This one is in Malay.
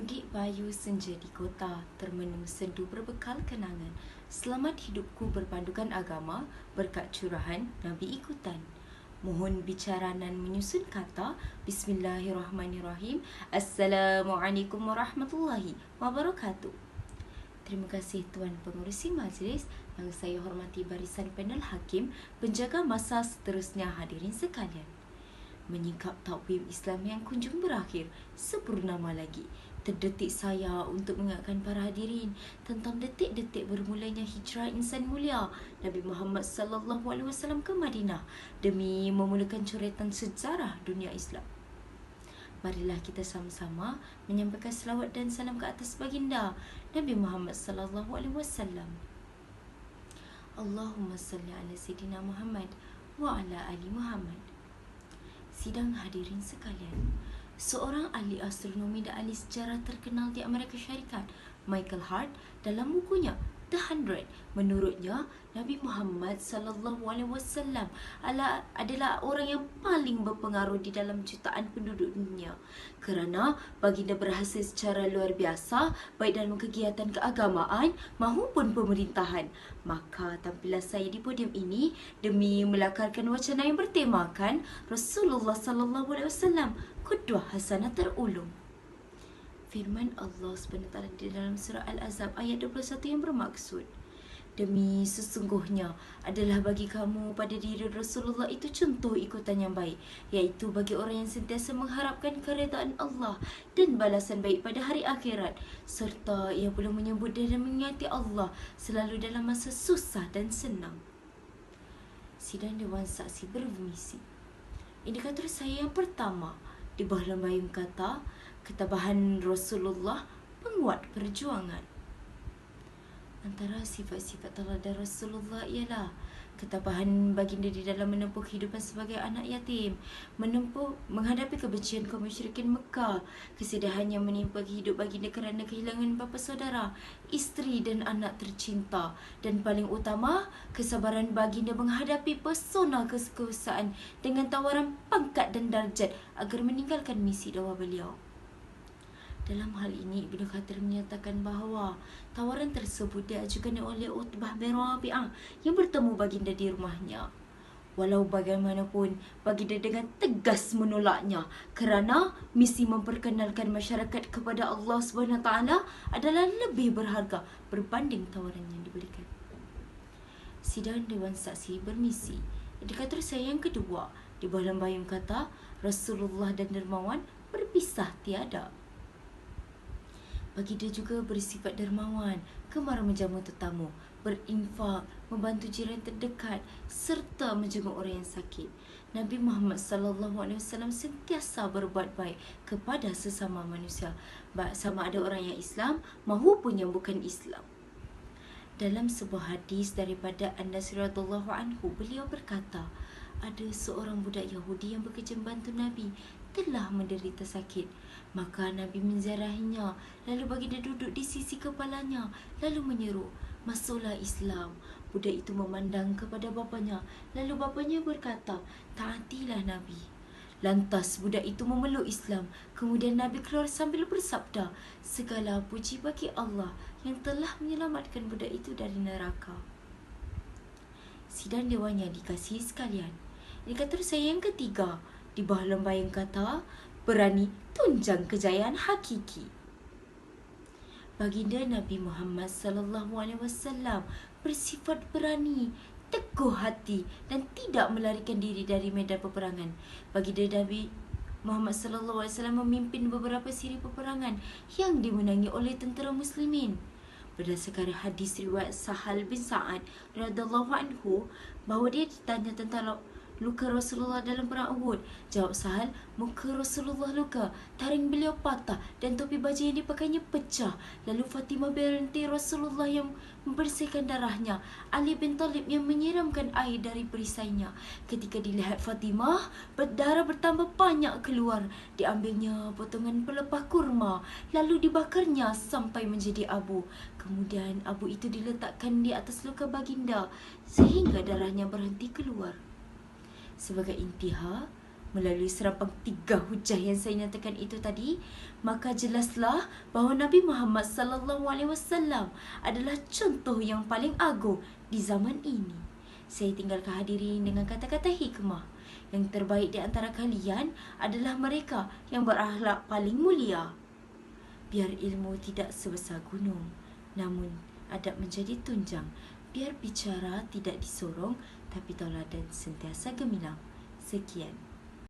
Mudik Bayu senja di kota, termenung sendu berbekal kenangan. Selamat hidupku berpandukan agama, berkat curahan Nabi ikutan. Mohon bicara dan menyusun kata. Bismillahirrahmanirrahim. Assalamualaikum warahmatullahi wabarakatuh. Terima kasih Tuan Pengerusi Majlis yang saya hormati barisan panel hakim, penjaga masa seterusnya, hadirin sekalian. Menyingkap takwim Islam yang kunjung berakhir, sepurnama lagi. Terdetik saya untuk mengingatkan para hadirin tentang detik-detik bermulanya hijrah insan mulia Nabi Muhammad SAW ke Madinah demi memulakan coretan sejarah dunia Islam. Marilah kita sama-sama menyampaikan selawat dan salam ke atas baginda Nabi Muhammad SAW. Allahumma salli ala Sayyidina Muhammad wa ala ali Muhammad. Sidang hadirin sekalian, seorang ahli astronomi dan ahli sejarah terkenal di Amerika Syarikat, Michael Hart, dalam bukunya The 100, menurutnya Nabi Muhammad SAW adalah orang yang paling berpengaruh di dalam jutaan penduduk dunia kerana baginda berhasil secara luar biasa baik dalam kegiatan keagamaan maupun pemerintahan. Maka tampillah saya di podium ini demi melakarkan wacana yang bertemakan Rasulullah SAW, qudwah hasanah terulung. Firman Allah SWT di dalam surah Al-Ahzab ayat 21 yang bermaksud, demi sesungguhnya adalah bagi kamu pada diri Rasulullah itu contoh ikutan yang baik, iaitu bagi orang yang sentiasa mengharapkan keredaan Allah dan balasan baik pada hari akhirat, serta ia pula menyebut dan mengingati Allah selalu dalam masa susah dan senang. Sidang Dewan Saksi bermisi. Indikator saya yang pertama di bawah lembayung kata ketabahan Rasulullah, penguat perjuangan. Antara sifat-sifat teladan Rasulullah ialah ketabahan baginda di dalam menempuh kehidupan sebagai anak yatim, menghadapi kebencian kaum musyrikin Mekah, kesedihan yang menimpa hidup baginda kerana kehilangan bapa saudara, isteri dan anak tercinta, dan paling utama, kesabaran baginda menghadapi pesona kekuasaan dengan tawaran pangkat dan darjat agar meninggalkan misi dakwah beliau. Dalam hal ini, Ibnu Kathir menyatakan bahawa tawaran tersebut diajukan oleh Utbah bin Rabi'ah yang bertemu baginda di rumahnya. Walau bagaimanapun, baginda dengan tegas menolaknya kerana misi memperkenalkan masyarakat kepada Allah SWT adalah lebih berharga berbanding tawaran yang diberikan. Sidang Dewan Saksi bermisi. Indikator saya yang kedua di bawah lembayung kata Rasulullah dan dermawan berpisah tiada. Baginda juga bersifat dermawan, gemar menjamu tetamu, berinfak, membantu jiran terdekat serta menjenguk orang yang sakit. Nabi Muhammad SAW sentiasa berbuat baik kepada sesama manusia, sama ada orang yang Islam maupun yang bukan Islam. Dalam sebuah hadis daripada Anas radhiyallahu anhu, beliau berkata, ada seorang budak Yahudi yang bekerja membantu Nabi telah menderita sakit. Maka Nabi menziarahinya, lalu baginda duduk di sisi kepalanya, lalu menyeru, masuklah Islam. Budak itu memandang kepada bapanya, lalu bapanya berkata, taatilah Nabi. Lantas budak itu memeluk Islam. Kemudian Nabi keluar sambil bersabda, segala puji bagi Allah yang telah menyelamatkan budak itu dari neraka. Sidang Dewan yang dikasihi sekalian, indikator saya yang ketiga di bawah lembayung kata berani tunjang kejayaan hakiki. Baginda Nabi Muhammad SAW bersifat berani, teguh hati dan tidak melarikan diri dari medan peperangan. Baginda Nabi Muhammad SAW memimpin beberapa siri peperangan yang dimenangi oleh tentera muslimin. Berdasarkan hadis riwayat Sahal bin Sa'ad radhiyallahu anhu bahawa dia ditanya tentang luka Rasulullah dalam perang Uhud. Jawab Sahal, muka Rasulullah luka, taring beliau patah dan topi baju yang dipakainya pecah. Lalu Fatimah binti Rasulullah yang membersihkan darahnya, Ali bin Talib yang menyiramkan air dari perisainya. Ketika dilihat Fatimah, darah bertambah banyak keluar. Diambilnya potongan pelepah kurma, lalu dibakarnya sampai menjadi abu. Kemudian abu itu diletakkan di atas luka baginda sehingga darahnya berhenti keluar. Sebagai intihar, Melalui serampang 3 hujah yang saya nyatakan itu tadi, maka jelaslah bahawa Nabi Muhammad sallallahu alaihi wasallam adalah contoh yang paling agung di zaman ini. Saya tinggalkan hadirin dengan kata-kata hikmah. Yang terbaik di antara kalian adalah mereka yang berakhlak paling mulia. Biar ilmu tidak sebesar gunung, namun adab menjadi tunjang. Biar bicara tidak disorong, tapi tauladan sentiasa gemilang. Sekian.